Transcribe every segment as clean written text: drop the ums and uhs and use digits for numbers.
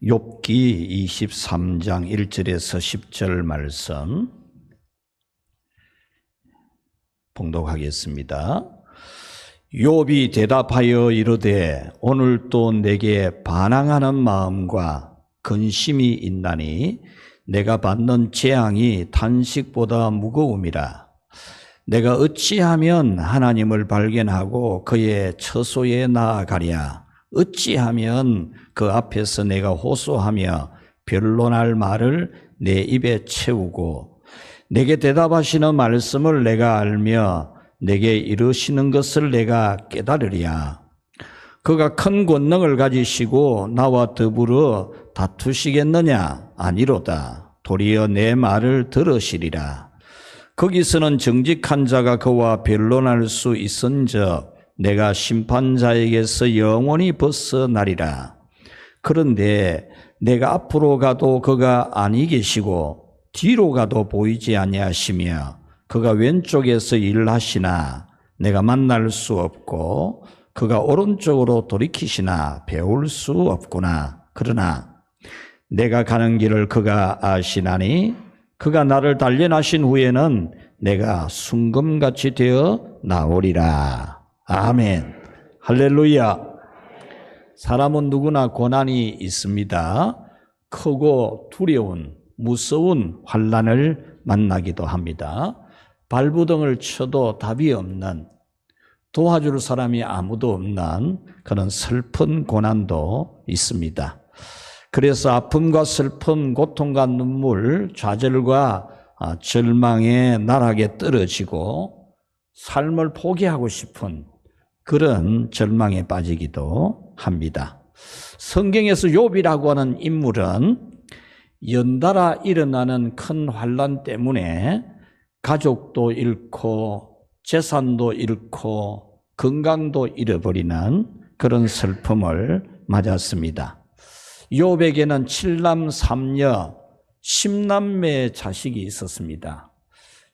욥기 23장 1절에서 10절 말씀 봉독하겠습니다. 욥이 대답하여 이르되 오늘 또 내게 반항하는 마음과 근심이 있나니 내가 받는 재앙이 탄식보다 무거움이라. 내가 어찌하면 하나님을 발견하고 그의 처소에 나아가랴. 어찌하면 그 앞에서 내가 호소하며 변론할 말을 내 입에 채우고 내게 대답하시는 말씀을 내가 알며 내게 이르시는 것을 내가 깨달으랴. 그가 큰 권능을 가지시고 나와 더불어 다투시겠느냐? 아니로다. 도리어 내 말을 들으시리라. 거기서는 정직한 자가 그와 변론할 수 있은즉 내가 심판자에게서 영원히 벗어나리라. 그런데 내가 앞으로 가도 그가 아니 계시고 뒤로 가도 보이지 아니하시며 그가 왼쪽에서 일하시나 내가 만날 수 없고 그가 오른쪽으로 돌이키시나 배울 수 없구나. 그러나 내가 가는 길을 그가 아시나니 그가 나를 단련하신 후에는 내가 순금같이 되어 나오리라. 아멘. 할렐루야. 사람은 누구나 고난이 있습니다. 크고 두려운 무서운 환난을 만나기도 합니다. 발부등을 쳐도 답이 없는, 도와줄 사람이 아무도 없는 그런 슬픈 고난도 있습니다. 그래서 아픔과 슬픔, 고통과 눈물, 좌절과 절망의 나락에 떨어지고 삶을 포기하고 싶은 그런 절망에 빠지기도 합니다. 성경에서 욥이라고 하는 인물은 연달아 일어나는 큰 환난 때문에 가족도 잃고 재산도 잃고 건강도 잃어버리는 그런 슬픔을 맞았습니다. 욥에게는 7남 3녀 10남매의 자식이 있었습니다.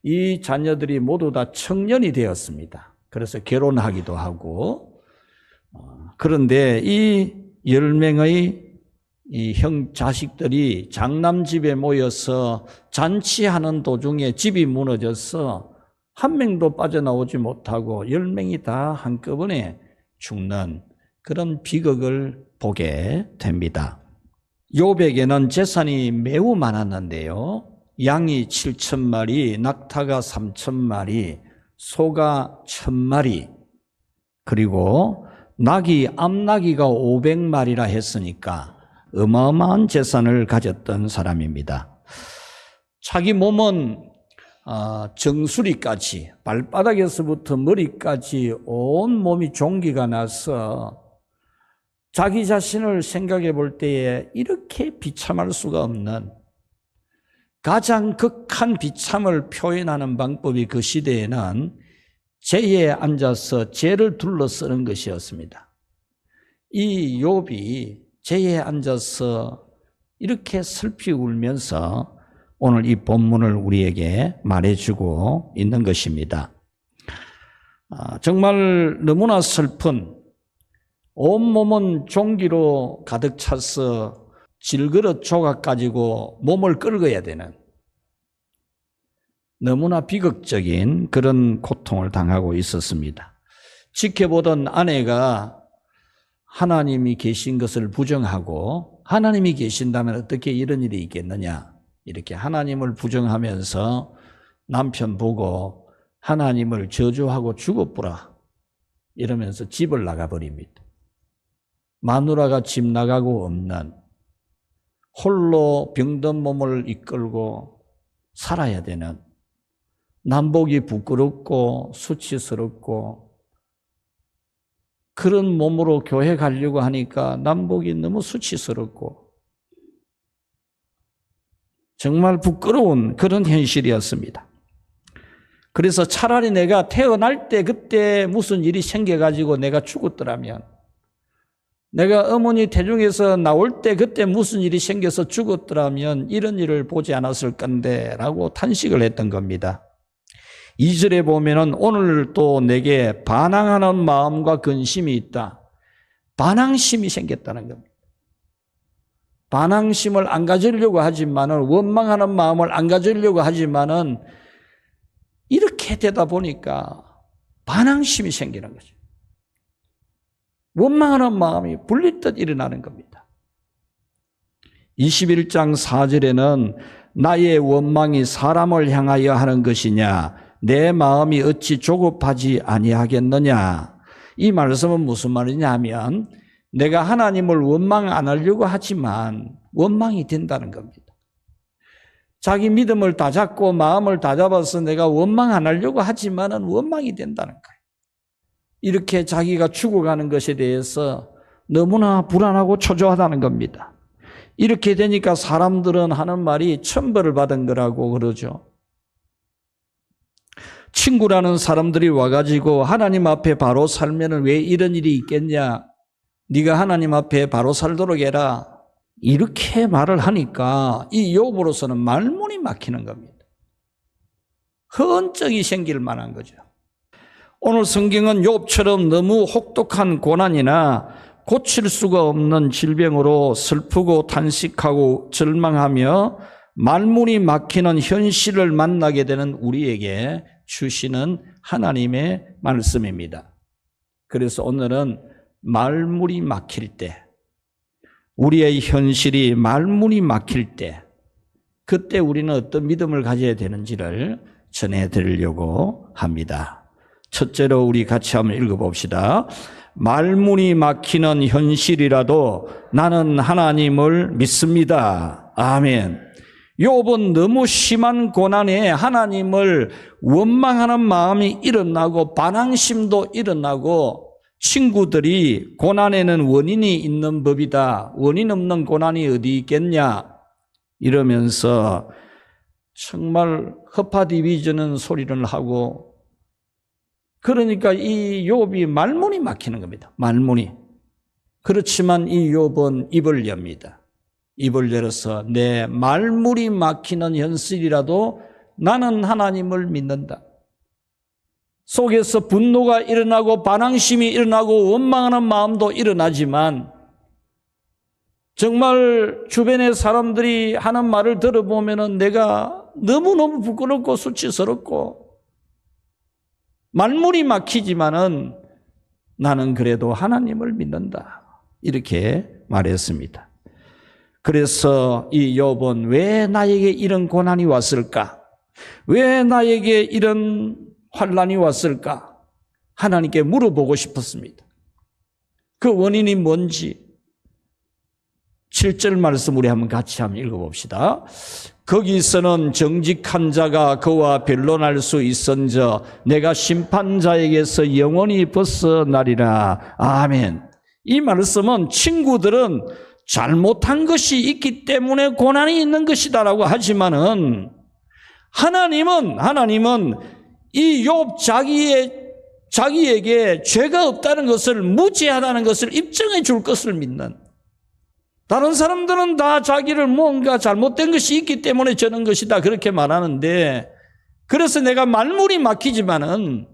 이 자녀들이 모두 다 청년이 되었습니다. 그래서 결혼하기도 하고, 그런데 이 10명의 이 형 자식들이 장남집에 모여서 잔치하는 도중에 집이 무너져서 한 명도 빠져나오지 못하고 10명이 다 한꺼번에 죽는 그런 비극을 보게 됩니다. 욥에게는 재산이 매우 많았는데요. 양이 7,000마리, 낙타가 3,000마리, 소가 1,000마리, 그리고 암나기가 500마리라 했으니까 어마어마한 재산을 가졌던 사람입니다. 자기 몸은 정수리까지, 발바닥에서부터 머리까지 온 몸이 종기가 나서 자기 자신을 생각해 볼 때에 이렇게 비참할 수가 없는, 가장 극한 비참을 표현하는 방법이 그 시대에는 재에 앉아서 재를 둘러쓰는 것이었습니다. 이 욥이 재에 앉아서 이렇게 슬피 울면서 오늘 이 본문을 우리에게 말해주고 있는 것입니다. 정말 너무나 슬픈, 온몸은 종기로 가득 차서 질그릇 조각 가지고 몸을 끌어야 되는 너무나 비극적인 그런 고통을 당하고 있었습니다. 지켜보던 아내가 하나님이 계신 것을 부정하고, 하나님이 계신다면 어떻게 이런 일이 있겠느냐, 이렇게 하나님을 부정하면서 남편 보고 하나님을 저주하고 죽어보라 이러면서 집을 나가버립니다. 마누라가 집 나가고 없는, 홀로 병든 몸을 이끌고 살아야 되는, 남복이 부끄럽고 수치스럽고 그런 몸으로 교회 가려고 하니까 남복이 너무 수치스럽고 정말 부끄러운 그런 현실이었습니다. 그래서 차라리 내가 태어날 때 그때 무슨 일이 생겨가지고 내가 죽었더라면, 내가 어머니 태중에서 나올 때 그때 무슨 일이 생겨서 죽었더라면 이런 일을 보지 않았을 건데 라고 탄식을 했던 겁니다. 2절에 보면은 오늘 또 내게 반항하는 마음과 근심이 있다. 반항심이 생겼다는 겁니다. 반항심을 안 가지려고 하지만은, 원망하는 마음을 안 가지려고 하지만은, 이렇게 되다 보니까 반항심이 생기는 거죠. 원망하는 마음이 불리듯 일어나는 겁니다. 21장 4절에는 나의 원망이 사람을 향하여 하는 것이냐, 내 마음이 어찌 조급하지 아니하겠느냐. 이 말씀은 무슨 말이냐 하면, 내가 하나님을 원망 안 하려고 하지만 원망이 된다는 겁니다. 자기 믿음을 다 잡고 마음을 다 잡아서 내가 원망 안 하려고 하지만은 원망이 된다는 거예요. 이렇게 자기가 죽어가는 것에 대해서 너무나 불안하고 초조하다는 겁니다. 이렇게 되니까 사람들은 하는 말이 천벌을 받은 거라고 그러죠. 친구라는 사람들이 와가지고 하나님 앞에 바로 살면은 왜 이런 일이 있겠냐? 네가 하나님 앞에 바로 살도록 해라. 이렇게 말을 하니까 이 욥으로서는 말문이 막히는 겁니다. 허언증이 생길 만한 거죠. 오늘 성경은 욥처럼 너무 혹독한 고난이나 고칠 수가 없는 질병으로 슬프고 탄식하고 절망하며 말문이 막히는 현실을 만나게 되는 우리에게 주시는 하나님의 말씀입니다. 그래서 오늘은 말문이 막힐 때, 우리의 현실이 말문이 막힐 때, 그때 우리는 어떤 믿음을 가져야 되는지를 전해드리려고 합니다. 첫째로 우리 같이 한번 읽어봅시다. 말문이 막히는 현실이라도 나는 하나님을 믿습니다. 아멘. 욥은 너무 심한 고난에 하나님을 원망하는 마음이 일어나고 반항심도 일어나고, 친구들이 고난에는 원인이 있는 법이다, 원인 없는 고난이 어디 있겠냐 이러면서 정말 허파디비저는 소리를 하고, 그러니까 이 욥이 말문이 막히는 겁니다. 말문이. 그렇지만 이 욥은 입을 엽니다. 입을 열어서 내 말문이 막히는 현실이라도 나는 하나님을 믿는다. 속에서 분노가 일어나고 반항심이 일어나고 원망하는 마음도 일어나지만, 정말 주변의 사람들이 하는 말을 들어보면은 내가 너무너무 부끄럽고 수치스럽고 말문이 막히지만은 나는 그래도 하나님을 믿는다. 이렇게 말했습니다. 그래서 이 욥은 왜 나에게 이런 고난이 왔을까? 왜 나에게 이런 환난이 왔을까? 하나님께 물어보고 싶었습니다. 그 원인이 뭔지 7절 말씀 우리 한번 같이 한번 읽어봅시다. 거기서는 정직한 자가 그와 변론할 수 있은저 내가 심판자에게서 영원히 벗어나리라. 아멘. 이 말씀은 친구들은 잘못한 것이 있기 때문에 고난이 있는 것이다라고 하지만은 하나님은 이 욥 자기에게 죄가 없다는 것을, 무죄하다는 것을 입증해 줄 것을 믿는, 다른 사람들은 다 자기를 뭔가 잘못된 것이 있기 때문에 저런 것이다 그렇게 말하는데, 그래서 내가 말문이 막히지만은,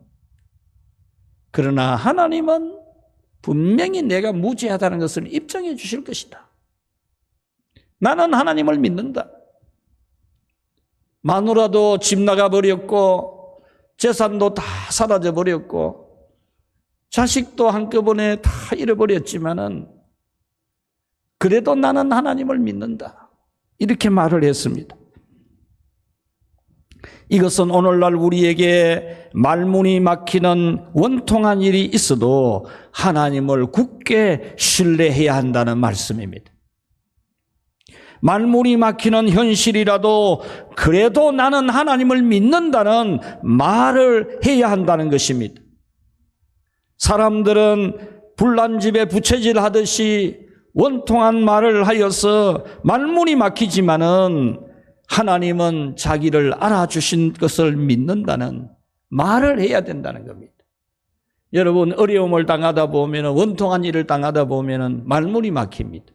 그러나 하나님은 분명히 내가 무죄하다는 것을 입증해 주실 것이다. 나는 하나님을 믿는다. 마누라도 집 나가버렸고 재산도 다 사라져버렸고 자식도 한꺼번에 다 잃어버렸지만은 그래도 나는 하나님을 믿는다. 이렇게 말을 했습니다. 이것은 오늘날 우리에게 말문이 막히는 원통한 일이 있어도 하나님을 굳게 신뢰해야 한다는 말씀입니다. 말문이 막히는 현실이라도 그래도 나는 하나님을 믿는다는 말을 해야 한다는 것입니다. 사람들은 불난 집에 부채질 하듯이 원통한 말을 하여서 말문이 막히지만은 하나님은 자기를 알아주신 것을 믿는다는 말을 해야 된다는 겁니다. 여러분, 어려움을 당하다 보면, 원통한 일을 당하다 보면 말문이 막힙니다.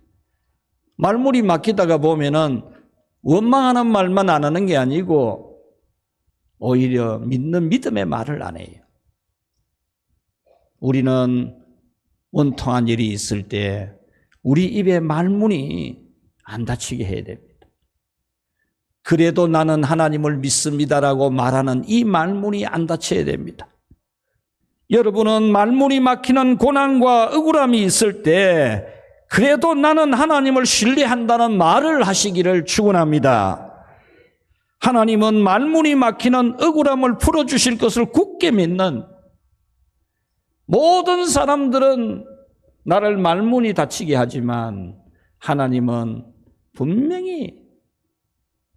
말문이 막히다가 보면은 원망하는 말만 안 하는 게 아니고 오히려 믿는 믿음의 말을 안 해요. 우리는 원통한 일이 있을 때 우리 입에 말문이 안 다치게 해야 됩니다. 그래도 나는 하나님을 믿습니다라고 말하는 이 말문이 안 닫혀야 됩니다. 여러분은 말문이 막히는 고난과 억울함이 있을 때 그래도 나는 하나님을 신뢰한다는 말을 하시기를 축원합니다. 하나님은 말문이 막히는 억울함을 풀어주실 것을 굳게 믿는, 모든 사람들은 나를 말문이 닫히게 하지만 하나님은 분명히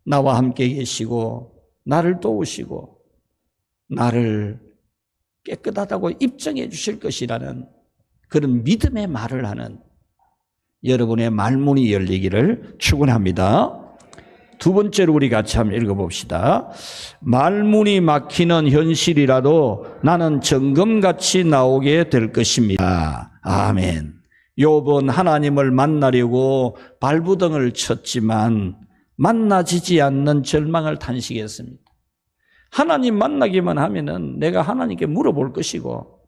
나와 함께 계시고 나를 도우시고 나를 깨끗하다고 입증해 주실 것이라는 그런 믿음의 말을 하는 여러분의 말문이 열리기를 축원합니다. 두 번째로 우리 같이 한번 읽어봅시다. 말문이 막히는 현실이라도 나는 정금같이 나오게 될 것입니다. 아멘. 욥은 하나님을 만나려고 발부등을 쳤지만 만나지지 않는 절망을 탄식했습니다. 하나님 만나기만 하면은 내가 하나님께 물어볼 것이고,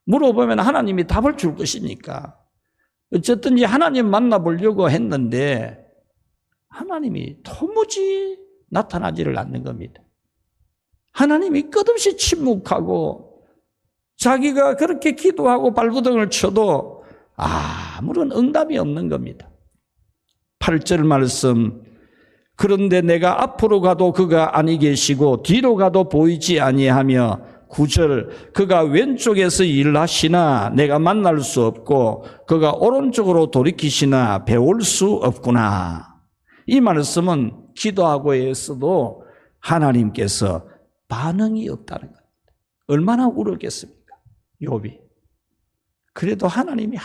물어보면 하나님이 답을 줄 것이니까 어쨌든지 하나님 만나보려고 했는데 하나님이 도무지 나타나지를 않는 겁니다. 하나님이 끝없이 침묵하고 자기가 그렇게 기도하고 발부등을 쳐도 아무런 응답이 없는 겁니다. 8절 말씀, 그런데 내가 앞으로 가도 그가 아니 계시고 뒤로 가도 보이지 아니하며 9절, 그가 왼쪽에서 일하시나 내가 만날 수 없고 그가 오른쪽으로 돌이키시나 배울 수 없구나. 이 말씀은 기도하고 있어도 하나님께서 반응이 없다는 겁니다. 얼마나 울었겠습니까? 욥이. 그래도 하나님이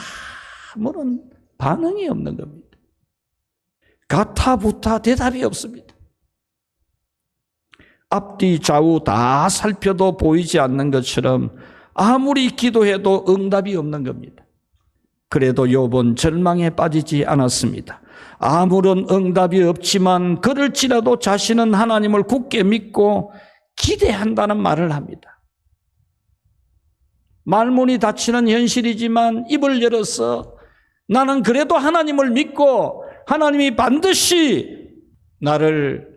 아무런 반응이 없는 겁니다. 가타부타 대답이 없습니다. 앞뒤 좌우 다 살펴도 보이지 않는 것처럼 아무리 기도해도 응답이 없는 겁니다. 그래도 욥은 절망에 빠지지 않았습니다. 아무런 응답이 없지만 그럴지라도 자신은 하나님을 굳게 믿고 기대한다는 말을 합니다. 말문이 닫히는 현실이지만 입을 열어서 나는 그래도 하나님을 믿고 하나님이 반드시 나를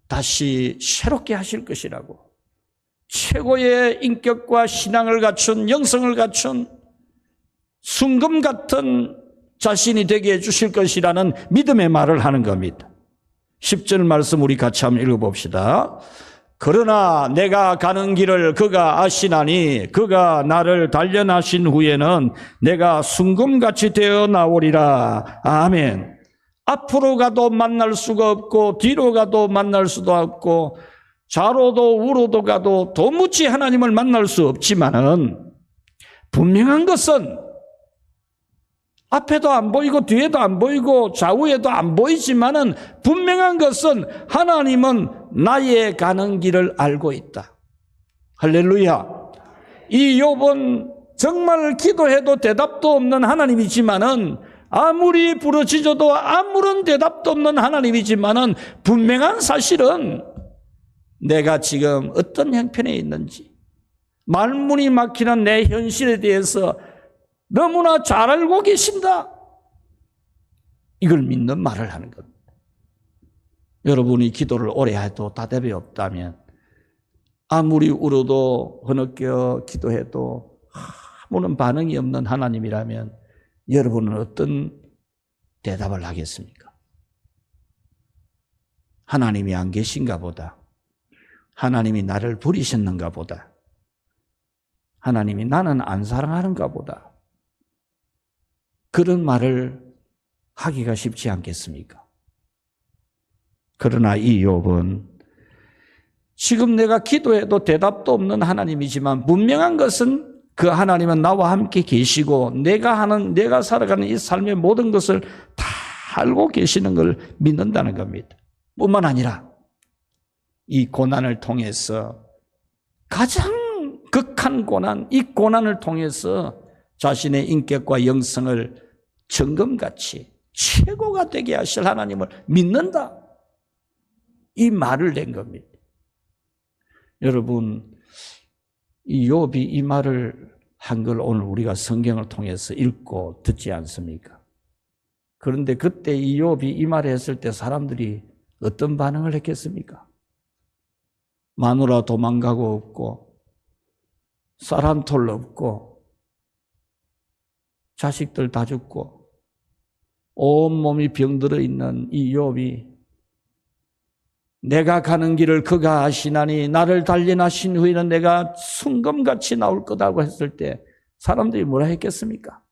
다시 새롭게 하실 것이라고, 최고의 인격과 신앙을 갖춘, 영성을 갖춘 순금 같은 자신이 되게 해주실 것이라는 믿음의 말을 하는 겁니다. 10절 말씀 우리 같이 한번 읽어봅시다. 그러나 내가 가는 길을 그가 아시나니 그가 나를 단련하신 후에는 내가 순금같이 되어 나오리라. 아멘. 앞으로 가도 만날 수가 없고 뒤로 가도 만날 수도 없고 좌로도 우로도 가도 도무지 하나님을 만날 수 없지만은 분명한 것은 앞에도 안 보이고 뒤에도 안 보이고 좌우에도 안 보이지만은 분명한 것은 하나님은 나의 가는 길을 알고 있다. 할렐루야. 이 욥은 정말 기도해도 대답도 없는 하나님이지만은, 아무리 부르짖어도 아무런 대답도 없는 하나님이지만은 분명한 사실은 내가 지금 어떤 형편에 있는지, 말문이 막히는 내 현실에 대해서 너무나 잘 알고 계신다. 이걸 믿는 말을 하는 겁니다. 여러분이 기도를 오래 해도 대답이 없다면, 아무리 울어도 흐느껴 기도해도 아무런 반응이 없는 하나님이라면 여러분은 어떤 대답을 하겠습니까? 하나님이 안 계신가 보다, 하나님이 나를 버리셨는가 보다, 하나님이 나는 안 사랑하는가 보다, 그런 말을 하기가 쉽지 않겠습니까? 그러나 이 욥은 지금 내가 기도해도 대답도 없는 하나님이지만 분명한 것은 그 하나님은 나와 함께 계시고 내가 살아가는 이 삶의 모든 것을 다 알고 계시는 걸 믿는다는 겁니다. 뿐만 아니라 이 고난을 통해서, 가장 극한 고난, 이 고난을 통해서 자신의 인격과 영성을 정금같이 최고가 되게 하실 하나님을 믿는다. 이 말을 낸 겁니다. 여러분, 이 욥이 이 말을 한 걸 오늘 우리가 성경을 통해서 읽고 듣지 않습니까? 그런데 그때 이욥이 이 말을 했을 때 사람들이 어떤 반응을 했겠습니까? 마누라 도망가고 없고 쌀 한 톨 없고 자식들 다 죽고 온몸이 병들어 있는 이 이욥이 내가 가는 길을 그가 아시나니 나를 단련하신 후에는 내가 순금같이 나올 거다고 했을 때 사람들이 뭐라 했겠습니까?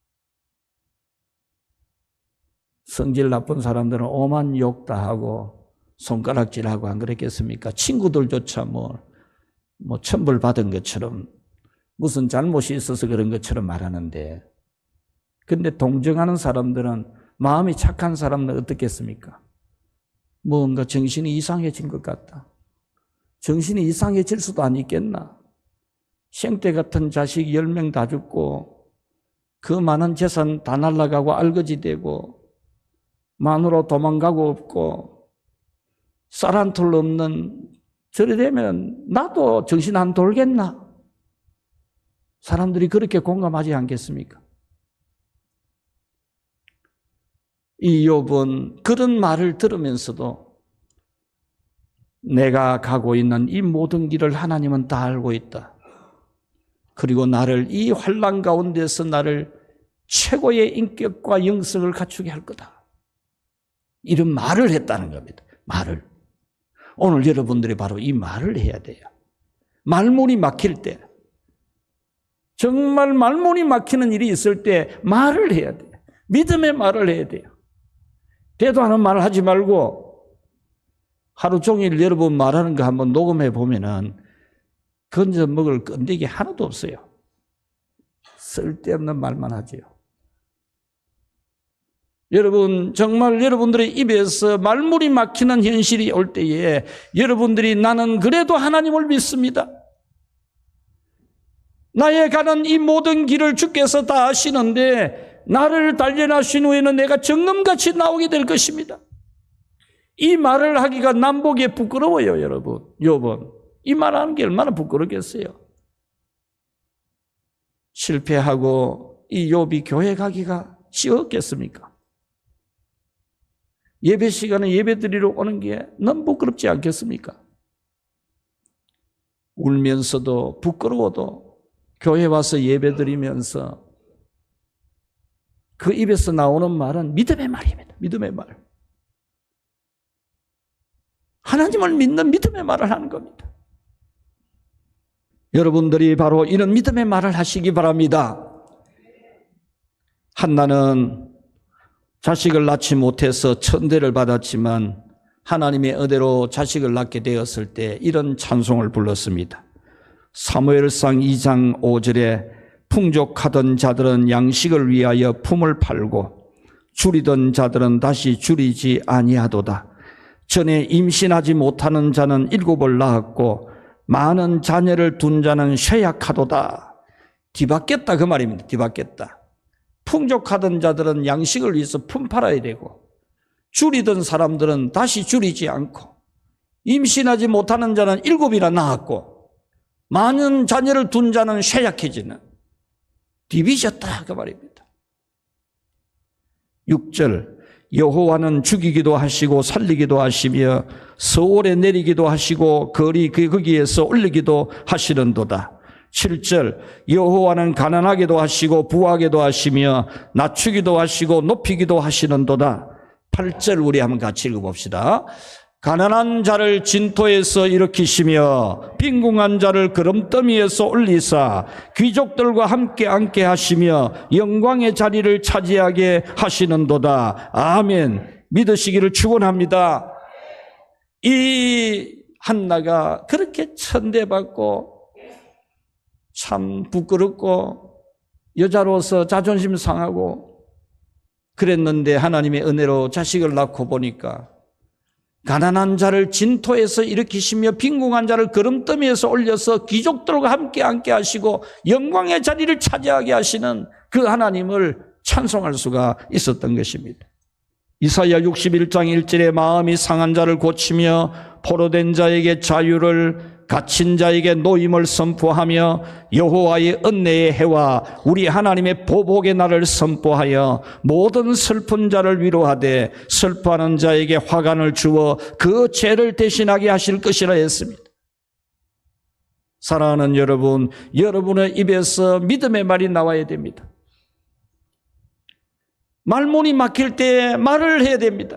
성질 나쁜 사람들은 오만 욕 다 하고 손가락질하고 안 그랬겠습니까? 친구들조차 뭐 천벌 받은 것처럼 무슨 잘못이 있어서 그런 것처럼 말하는데, 근데 동정하는 사람들은, 마음이 착한 사람은 어떻겠습니까? 뭔가 정신이 이상해진 것 같다. 정신이 이상해질 수도 안 있겠나? 생태 같은 자식 10명 다 죽고 그 많은 재산 다 날아가고 알거지 되고 마누라 도망가고 없고 쌀 한 톨 없는, 저래 되면 나도 정신 안 돌겠나? 사람들이 그렇게 공감하지 않겠습니까? 이 욥은 그런 말을 들으면서도 내가 가고 있는 이 모든 길을 하나님은 다 알고 있다. 그리고 나를 이 환난 가운데서 나를 최고의 인격과 영성을 갖추게 할 거다. 이런 말을 했다는 겁니다. 말을. 오늘 여러분들이 바로 이 말을 해야 돼요. 말문이 막힐 때, 정말 말문이 막히는 일이 있을 때 말을 해야 돼요. 믿음의 말을 해야 돼요. 대도 않은 말을 하지 말고 하루 종일 여러분 말하는 거 한번 녹음해 보면은 건져 먹을 건데기 하나도 없어요. 쓸데없는 말만 하지요. 여러분, 정말 여러분들의 입에서 말문이 막히는 현실이 올 때에 여러분들이 나는 그래도 하나님을 믿습니다. 나의 가는 이 모든 길을 주께서 다 아시는데 나를 단련하신 후에는 내가 정금같이 나오게 될 것입니다. 이 말을 하기가 남보기에 부끄러워요, 여러분. 욥은 이 말하는 게 얼마나 부끄럽겠어요. 실패하고 이 욥이 교회 가기가 쉬웠겠습니까? 예배 시간에 예배 드리러 오는 게 너무 부끄럽지 않겠습니까? 울면서도 부끄러워도 교회 와서 예배 드리면서 그 입에서 나오는 말은 믿음의 말입니다. 믿음의 말. 하나님을 믿는 믿음의 말을 하는 겁니다. 여러분들이 바로 이런 믿음의 말을 하시기 바랍니다. 한나는 자식을 낳지 못해서 천대를 받았지만 하나님의 은혜로 자식을 낳게 되었을 때 이런 찬송을 불렀습니다. 사무엘상 2장 5절에 풍족하던 자들은 양식을 위하여 품을 팔고 줄이던 자들은 다시 줄이지 아니하도다. 전에 임신하지 못하는 자는 7을 낳았고 많은 자녀를 둔 자는 쇠약하도다. 뒤바뀌었다 그 말입니다. 뒤바뀌었다. 풍족하던 자들은 양식을 위해서 품 팔아야 되고 줄이던 사람들은 다시 줄이지 않고 임신하지 못하는 자는 7이나 낳았고 많은 자녀를 둔 자는 쇠약해지는, 뒤비졌다 그 말입니다. 6절 여호와는 죽이기도 하시고 살리기도 하시며 서울에 내리기도 하시고 거기에서 올리기도 하시는도다. 7절 여호와는 가난하게도 하시고 부하게도 하시며 낮추기도 하시고 높이기도 하시는도다. 8절 우리 한번 같이 읽어봅시다. 가난한 자를 진토에서 일으키시며 빈궁한 자를 그름더미에서 올리사 귀족들과 함께 앉게 하시며 영광의 자리를 차지하게 하시는도다. 아멘. 믿으시기를 축원합니다. 이 한나가 그렇게 천대받고 참 부끄럽고 여자로서 자존심 상하고 그랬는데 하나님의 은혜로 자식을 낳고 보니까 가난한 자를 진토에서 일으키시며 빈궁한 자를 그름더미에서 올려서 귀족들과 함께 앉게 하시고 영광의 자리를 차지하게 하시는 그 하나님을 찬송할 수가 있었던 것입니다. 이사야 61장 1절에 마음이 상한 자를 고치며 포로된 자에게 자유를 갇힌 자에게 노임을 선포하며 여호와의 은혜의 해와 우리 하나님의 보복의 날을 선포하여 모든 슬픈 자를 위로하되 슬퍼하는 자에게 화관을 주어 그 죄를 대신하게 하실 것이라 했습니다. 사랑하는 여러분, 여러분의 입에서 믿음의 말이 나와야 됩니다. 말문이 막힐 때 말을 해야 됩니다.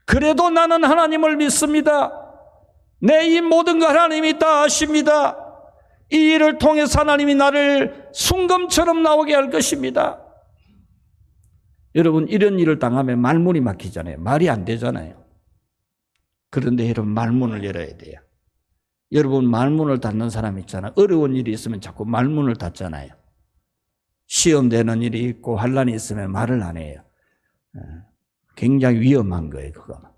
그래도 나는 하나님을 믿습니다. 내 이 모든 걸 하나님이 다 아십니다. 이 일을 통해서 하나님이 나를 순금처럼 나오게 할 것입니다. 여러분, 이런 일을 당하면 말문이 막히잖아요. 말이 안 되잖아요. 그런데 여러분, 말문을 열어야 돼요. 여러분, 말문을 닫는 사람 있잖아요. 어려운 일이 있으면 자꾸 말문을 닫잖아요. 시험 되는 일이 있고 환난이 있으면 말을 안 해요. 굉장히 위험한 거예요, 그거는.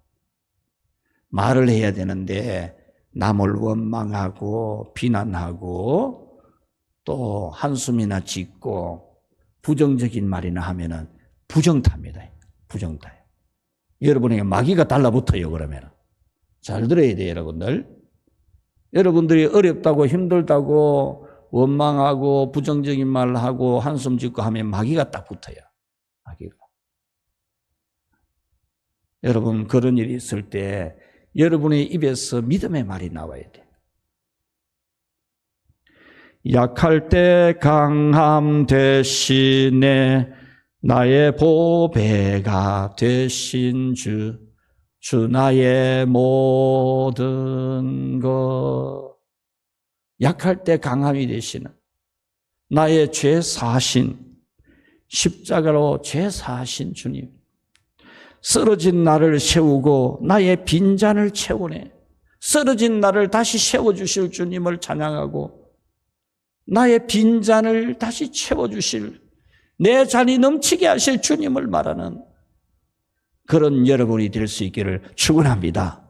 말을 해야 되는데 남을 원망하고 비난하고 또 한숨이나 짓고 부정적인 말이나 하면은 부정탑니다. 부정타요. 여러분에게 마귀가 달라붙어요, 그러면. 잘 들어야 돼요, 여러분들. 여러분들이 어렵다고 힘들다고 원망하고 부정적인 말을 하고 한숨 짓고 하면 마귀가 딱 붙어요. 마귀가. 여러분, 그런 일이 있을 때 여러분의 입에서 믿음의 말이 나와야 돼요. 약할 때 강함 대신에 나의 보배가 되신 주 나의 모든 것. 약할 때 강함이 되시는 나의 죄 사신, 십자가로 죄 사신 주님. 쓰러진 나를 세우고 나의 빈잔을 채우네. 쓰러진 나를 다시 세워주실 주님을 찬양하고 나의 빈잔을 다시 채워주실, 내 잔이 넘치게 하실 주님을 말하는 그런 여러분이 될 수 있기를 축원합니다.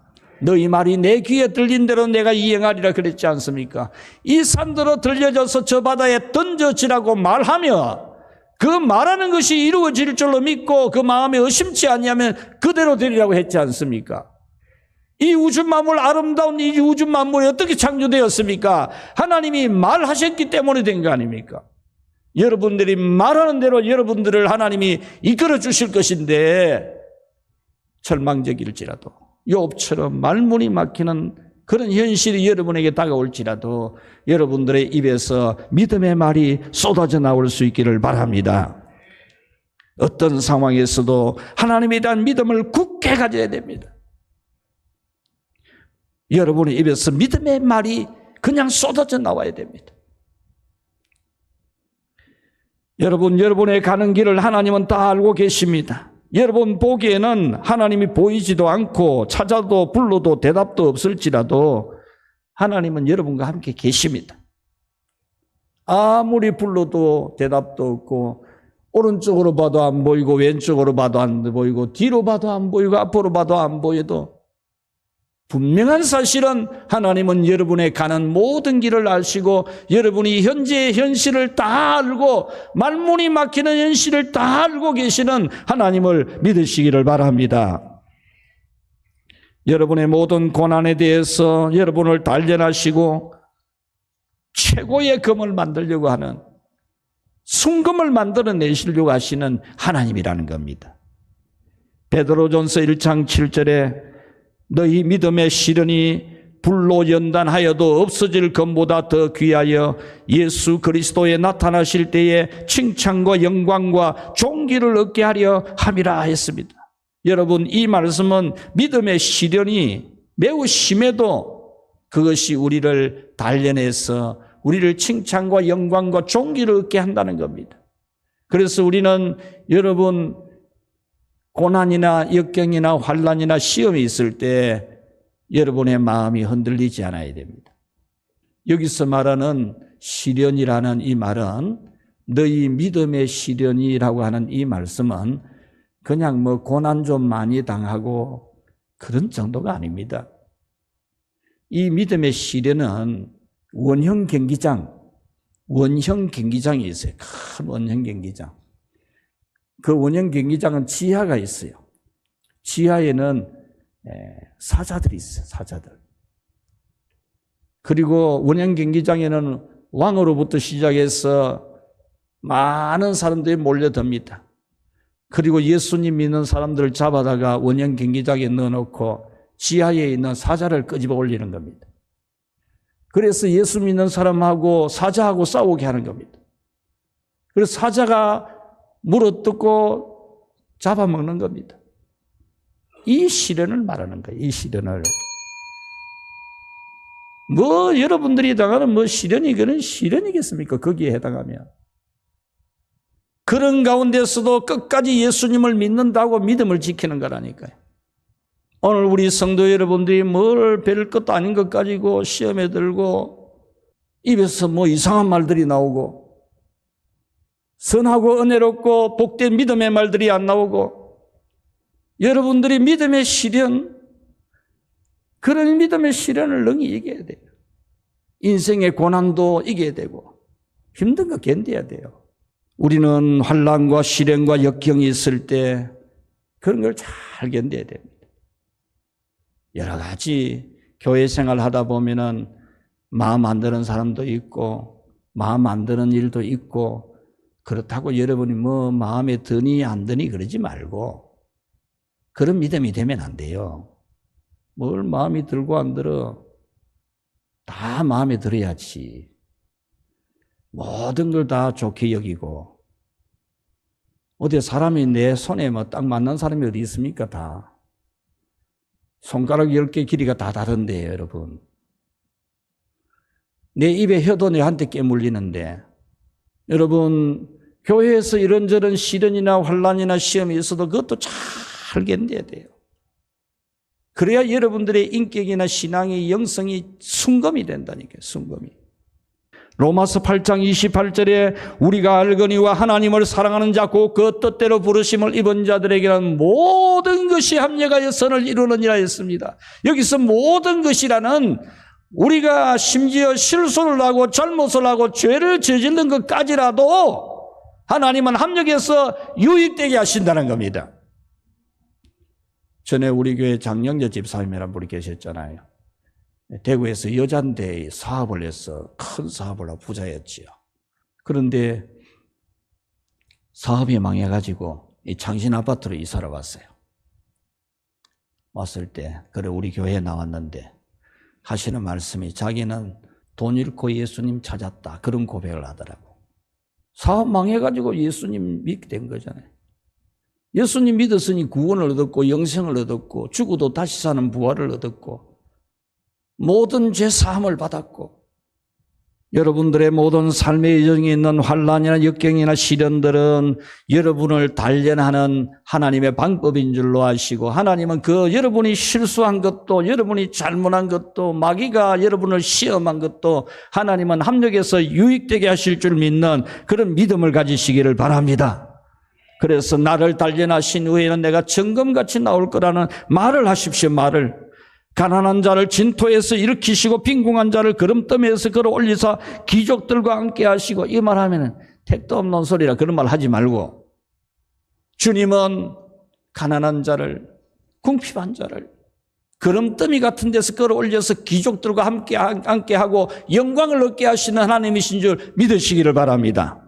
너희 말이 내 귀에 들린 대로 내가 이행하리라 그랬지 않습니까? 이 산더러 들려져서 저 바다에 던져지라고 말하며 그 말하는 것이 이루어질 줄로 믿고 그 마음에 의심치 아니하면 그대로 되리라고 했지 않습니까? 이 우주 만물, 아름다운 이 우주 만물이 어떻게 창조되었습니까? 하나님이 말하셨기 때문에 된 거 아닙니까? 여러분들이 말하는 대로 여러분들을 하나님이 이끌어 주실 것인데 절망적일지라도 욥처럼 말문이 막히는 그런 현실이 여러분에게 다가올지라도 여러분들의 입에서 믿음의 말이 쏟아져 나올 수 있기를 바랍니다. 어떤 상황에서도 하나님에 대한 믿음을 굳게 가져야 됩니다. 여러분의 입에서 믿음의 말이 그냥 쏟아져 나와야 됩니다. 여러분의 가는 길을 하나님은 다 알고 계십니다. 여러분 보기에는 하나님이 보이지도 않고 찾아도 불러도 대답도 없을지라도 하나님은 여러분과 함께 계십니다. 아무리 불러도 대답도 없고 오른쪽으로 봐도 안 보이고 왼쪽으로 봐도 안 보이고 뒤로 봐도 안 보이고 앞으로 봐도 안 보여도 분명한 사실은 하나님은 여러분의 가는 모든 길을 아시고 여러분이 현재의 현실을 다 알고 말문이 막히는 현실을 다 알고 계시는 하나님을 믿으시기를 바랍니다. 여러분의 모든 고난에 대해서 여러분을 단련하시고 최고의 금을 만들려고 하는 순금을 만들어내시려고 하시는 하나님이라는 겁니다. 베드로전서 1장 7절에 너희 믿음의 시련이 불로 연단하여도 없어질 것보다 더 귀하여 예수 그리스도에 나타나실 때에 칭찬과 영광과 존귀를 얻게 하려 함이라 했습니다. 여러분, 이 말씀은 믿음의 시련이 매우 심해도 그것이 우리를 단련해서 우리를 칭찬과 영광과 존귀를 얻게 한다는 겁니다. 그래서 우리는 여러분 고난이나 역경이나 환난이나 시험이 있을 때 여러분의 마음이 흔들리지 않아야 됩니다. 여기서 말하는 시련이라는 이 말은 너희 믿음의 시련이라고 하는 이 말씀은 그냥 고난 좀 많이 당하고 그런 정도가 아닙니다. 이 믿음의 시련은 원형 경기장이 있어요. 큰 원형 경기장. 그 원형 경기장은 지하가 있어요. 지하에는 사자들이 있어요. 사자들. 그리고 원형 경기장에는 왕으로부터 시작해서 많은 사람들이 몰려듭니다. 그리고 예수님 믿는 사람들을 잡아다가 원형 경기장에 넣어놓고 지하에 있는 사자를 끄집어 올리는 겁니다. 그래서 예수 믿는 사람하고 사자하고 싸우게 하는 겁니다. 그래서 사자가 물어뜯고 잡아먹는 겁니다. 이 시련을 말하는 거예요. 이 시련을. 여러분들이 당하는 시련이 그런 시련이겠습니까? 거기에 해당하면. 그런 가운데서도 끝까지 예수님을 믿는다고 믿음을 지키는 거라니까요. 오늘 우리 성도 여러분들이 별 것도 아닌 것 가지고 시험에 들고 입에서 이상한 말들이 나오고 선하고 은혜롭고 복된 믿음의 말들이 안 나오고 여러분들이 믿음의 시련, 그런 믿음의 시련을 능히 이겨야 돼요. 인생의 고난도 이겨야 되고 힘든 거 견뎌야 돼요. 우리는 환난과 시련과 역경이 있을 때 그런 걸 잘 견뎌야 됩니다. 여러 가지 교회 생활 하다 보면은 마음 안 드는 사람도 있고 마음 안 드는 일도 있고 그렇다고 여러분이 마음에 드니 안 드니 그러지 말고 그런 믿음이 되면 안 돼요. 뭘 마음이 들고 안 들어. 다 마음에 들어야지. 모든 걸 다 좋게 여기고. 어디 사람이 내 손에 딱 맞는 사람이 어디 있습니까? 다. 손가락 10개 길이가 다 다른데, 여러분. 내 입에 혀도 내한테 깨물리는데, 여러분, 교회에서 이런저런 시련이나 환난이나 시험이 있어도 그것도 잘 견뎌야 돼요. 그래야 여러분들의 인격이나 신앙의 영성이 순검이 된다니까요. 순검이. 로마서 8장 28절에 우리가 알거니와 하나님을 사랑하는 자 곧 그 뜻대로 부르심을 입은 자들에게는 모든 것이 합력하여 선을 이루느니라 했습니다. 여기서 모든 것이라는 우리가 심지어 실수를 하고 잘못을 하고 죄를 저지른 것까지라도 하나님은 합력해서 유익되게 하신다는 겁니다. 전에 우리 교회 장영재 집사님이라는 분이 계셨잖아요. 대구에서 여잔대 사업을 해서 큰 사업을 하고 부자였지요. 그런데 사업이 망해가지고 이 창신 아파트로 이사를 왔어요. 왔을 때 그래 우리 교회에 나왔는데 하시는 말씀이 자기는 돈 잃고 예수님 찾았다 그런 고백을 하더라고. 사업 망해가지고 예수님 믿게 된 거잖아요. 예수님 믿었으니 구원을 얻었고 영생을 얻었고 죽어도 다시 사는 부활을 얻었고 모든 죄 사함을 받았고 여러분들의 모든 삶의 여정에 있는 환난이나 역경이나 시련들은 여러분을 단련하는 하나님의 방법인 줄로 아시고 하나님은 그 여러분이 실수한 것도 여러분이 잘못한 것도 마귀가 여러분을 시험한 것도 하나님은 합력해서 유익되게 하실 줄 믿는 그런 믿음을 가지시기를 바랍니다. 그래서 나를 단련하신 후에는 내가 정금같이 나올 거라는 말을 하십시오. 말을. 가난한 자를 진토에서 일으키시고 빈궁한 자를 거름더미에서 끌어올리사 귀족들과 함께 하시고 이 말하면 택도 없는 소리라 그런 말 하지 말고 주님은 가난한 자를 궁핍한 자를 거름더미 같은 데서 끌어올려서 귀족들과 함께 하고 영광을 얻게 하시는 하나님이신 줄 믿으시기를 바랍니다.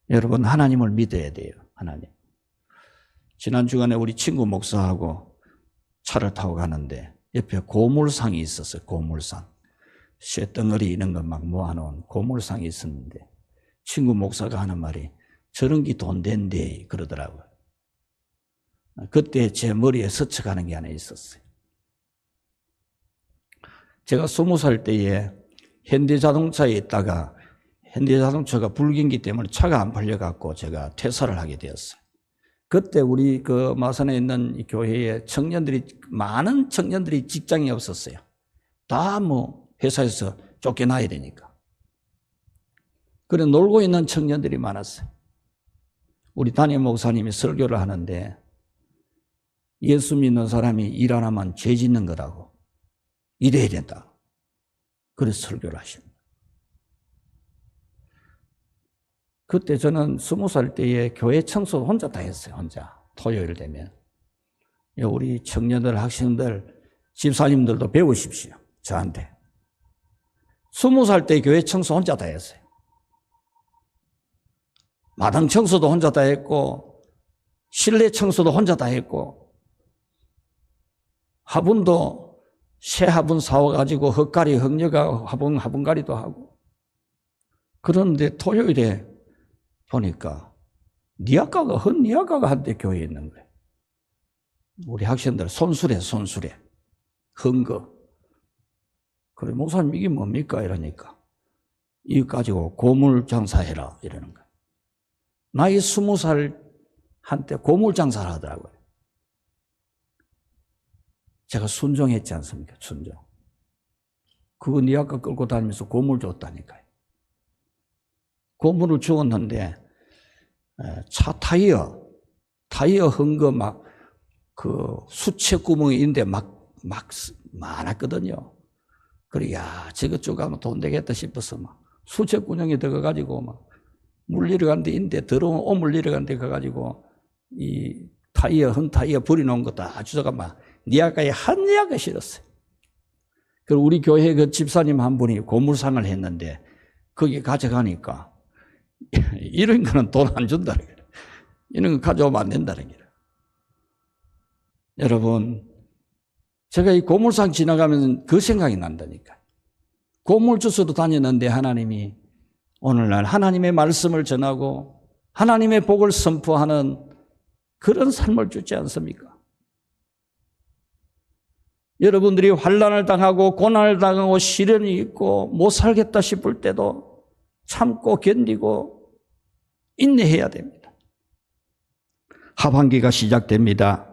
여러분 하나님을 믿어야 돼요. 하나님. 지난 주간에 우리 친구 목사하고 차를 타고 가는데 옆에 고물상이 있었어요. 고물상. 쇠덩어리 이런 거 막 모아놓은 고물상이 있었는데 친구 목사가 하는 말이 저런 게 돈 된대 그러더라고요. 그때 제 머리에 스쳐가는 게 하나 있었어요. 제가 20살 때에 현대자동차에 있다가 현대자동차가 불경기 때문에 차가 안 팔려갖고 제가 퇴사를 하게 되었어요. 그때 우리 그 마산에 있는 이 교회에 많은 청년들이 직장이 없었어요. 다 회사에서 쫓겨나야 되니까. 그래 놀고 있는 청년들이 많았어요. 우리 담임 목사님이 설교를 하는데 예수 믿는 사람이 일 안 하면 죄 짓는 거라고. 이래야 된다. 그래서 설교를 하십니다. 그때 저는 20살 때에 교회 청소 혼자 다 했어요. 혼자. 토요일 되면. 우리 청년들, 학생들, 집사님들도 배우십시오. 저한테. 20살 때 교회 청소 혼자 다 했어요. 마당 청소도 혼자 다 했고 실내 청소도 혼자 다 했고 화분도 새 화분 사와가지고 헛가리 흙녀가 화분가리도 하고. 그런데 토요일에 보니까 헌니아가가 한때 교회에 있는 거예요. 우리 학생들 손수레 헌거. 그래 목사님 이게 뭡니까 이러니까 이거 가지고 고물 장사해라 이러는 거예요. 나이 20살 한때 고물 장사를 하더라고요. 제가 순종했지 않습니까? 순종. 그거 네 아까 끌고 다니면서 고물 줬다니까요. 고물을 주었는데 차 타이어 헌거 막 그 수채 구멍이 있는데 막 많았거든요. 그래 야 저거 쭉 가면 돈 되겠다 싶어서 막 수채 구멍에 들어가가지고 막 물리러 간 데 있는데 더러운 옷 물리러 간 데 가가지고 이 헌 타이어 버려놓은 거 다 주워가 막 니아가에 한 니아가 실었어요. 그리고 우리 교회 그 집사님 한 분이 고물상을 했는데 거기 가져가니까 이런 거는 돈 안 준다는 거예요. 이런 거 가져오면 안 된다는 거예요. 여러분, 제가 이 고물상 지나가면 그 생각이 난다니까. 고물 주스도 다녔는데 하나님이 오늘날 하나님의 말씀을 전하고 하나님의 복을 선포하는 그런 삶을 주지 않습니까? 여러분들이 환난을 당하고 고난을 당하고 시련이 있고 못 살겠다 싶을 때도 참고 견디고 인내해야 됩니다. 하반기가 시작됩니다.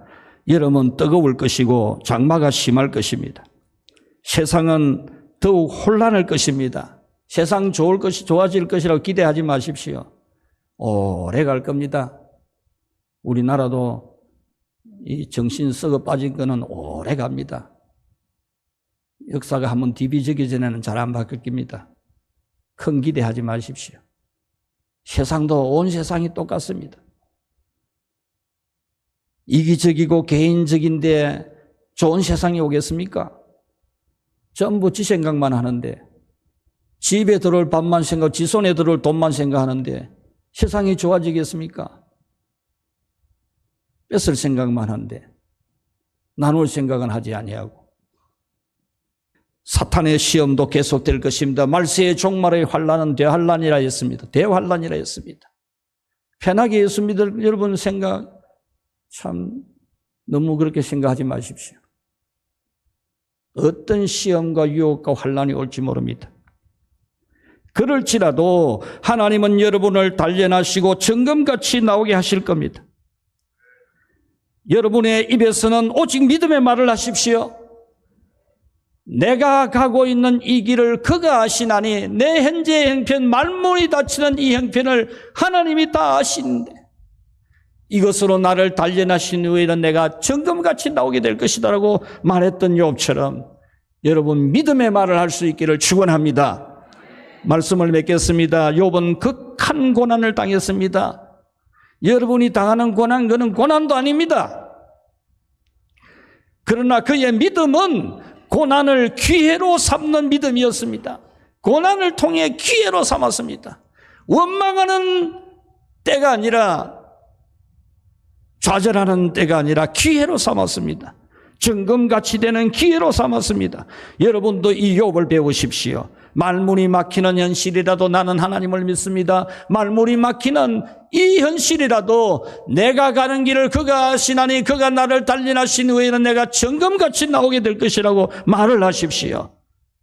여름은 뜨거울 것이고 장마가 심할 것입니다. 세상은 더욱 혼란할 것입니다. 세상 좋아질 것이라고 기대하지 마십시오. 오래 갈 겁니다. 우리나라도 이 정신 썩어 빠진 거는 오래 갑니다. 역사가 한번 뒤비지기 전에는 잘 안 바뀝니다. 큰 기대하지 마십시오. 세상도 온 세상이 똑같습니다. 이기적이고 개인적인데 좋은 세상이 오겠습니까? 전부 지 생각만 하는데 집에 들어올 밥만 생각, 지 손에 들어올 돈만 생각하는데 세상이 좋아지겠습니까? 뺏을 생각만 한데 나눌 생각은 하지 아니하고 사탄의 시험도 계속될 것입니다. 말세의 종말의 환란은 대환란이라 했습니다. 대환란이라 했습니다. 편하게 예수 믿을 여러분 생각 참 너무 그렇게 생각하지 마십시오. 어떤 시험과 유혹과 환란이 올지 모릅니다. 그럴지라도 하나님은 여러분을 단련하시고 정금같이 나오게 하실 겁니다. 여러분의 입에서는 오직 믿음의 말을 하십시오. 내가 가고 있는 이 길을 그가 아시나니 내 현재의 형편 말문이 닫히는 이 형편을 하나님이 다 아시는데 이것으로 나를 단련하신 후에는 내가 정금같이 나오게 될 것이다라고 말했던 욥처럼 여러분 믿음의 말을 할 수 있기를 축원합니다. 말씀을 맺겠습니다. 욥은 극한 고난을 당했습니다. 여러분이 당하는 고난, 그는 고난도 아닙니다. 그러나 그의 믿음은 고난을 기회로 삼는 믿음이었습니다. 고난을 통해 기회로 삼았습니다. 원망하는 때가 아니라 좌절하는 때가 아니라 기회로 삼았습니다. 정금같이 되는 기회로 삼았습니다. 여러분도 이 욥을 배우십시오. 말문이 막히는 현실이라도 나는 하나님을 믿습니다. 말문이 막히는 이 현실이라도 내가 가는 길을 그가 아시나니 그가 나를 단련하신 후에는 내가 정금같이 나오게 될 것이라고 말을 하십시오.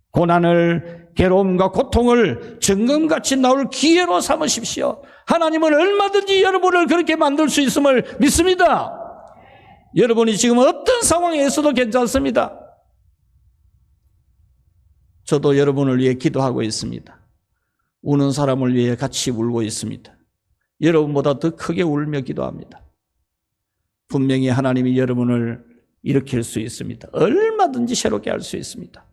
고난을, 괴로움과 고통을 정금같이 나올 기회로 삼으십시오. 하나님은 얼마든지 여러분을 그렇게 만들 수 있음을 믿습니다. 여러분이 지금 어떤 상황에서도 괜찮습니다. 저도 여러분을 위해 기도하고 있습니다. 우는 사람을 위해 같이 울고 있습니다. 여러분보다 더 크게 울며 기도합니다. 분명히 하나님이 여러분을 일으킬 수 있습니다. 얼마든지 새롭게 할 수 있습니다.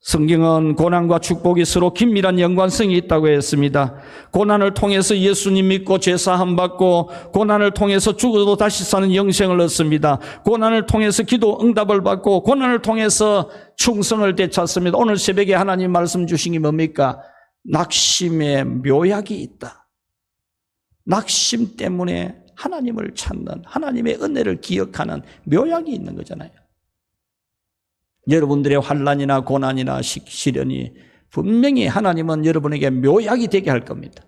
성경은 고난과 축복이 서로 긴밀한 연관성이 있다고 했습니다. 고난을 통해서 예수님 믿고 제사함 받고, 고난을 통해서 죽어도 다시 사는 영생을 얻습니다. 고난을 통해서 기도 응답을 받고, 고난을 통해서 충성을 되찾습니다. 오늘 새벽에 하나님 말씀 주신 게 뭡니까? 낙심의 묘약이 있다. 낙심 때문에 하나님을 찾는, 하나님의 은혜를 기억하는 묘약이 있는 거잖아요. 여러분들의 환난이나 고난이나 시련이 분명히 하나님은 여러분에게 묘약이 되게 할 겁니다.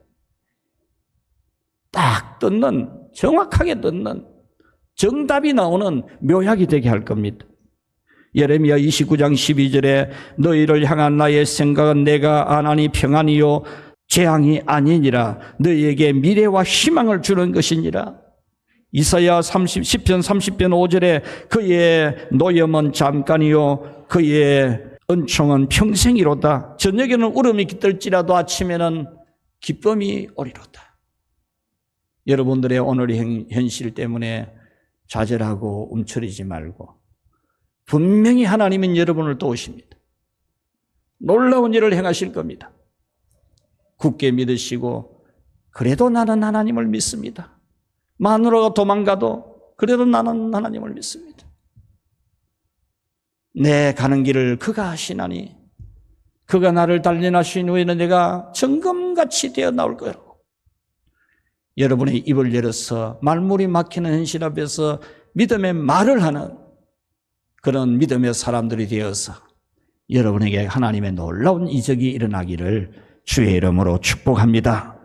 딱 듣는, 정확하게 듣는, 정답이 나오는 묘약이 되게 할 겁니다. 예레미야 29장 12절에 너희를 향한 나의 생각은 내가 안하니 평안이요 재앙이 아니니라. 너희에게 미래와 희망을 주는 것이니라. 이사야 10편 30편 5절에 그의 노염은 잠깐이요 그의 은총은 평생이로다. 저녁에는 울음이 깃들지라도 아침에는 기쁨이 오리로다. 여러분들의 오늘의 현실 때문에 좌절하고 움츠리지 말고 분명히 하나님은 여러분을 도우십니다. 놀라운 일을 행하실 겁니다. 굳게 믿으시고 그래도 나는 하나님을 믿습니다. 마누라가 도망가도 그래도 나는 하나님을 믿습니다. 내 가는 길을 그가 하시나니 그가 나를 단련하신 후에는 내가 정금같이 되어 나올 거라고. 여러분의 입을 열어서 말문이 막히는 현실 앞에서 믿음의 말을 하는 그런 믿음의 사람들이 되어서 여러분에게 하나님의 놀라운 이적이 일어나기를 주의 이름으로 축복합니다.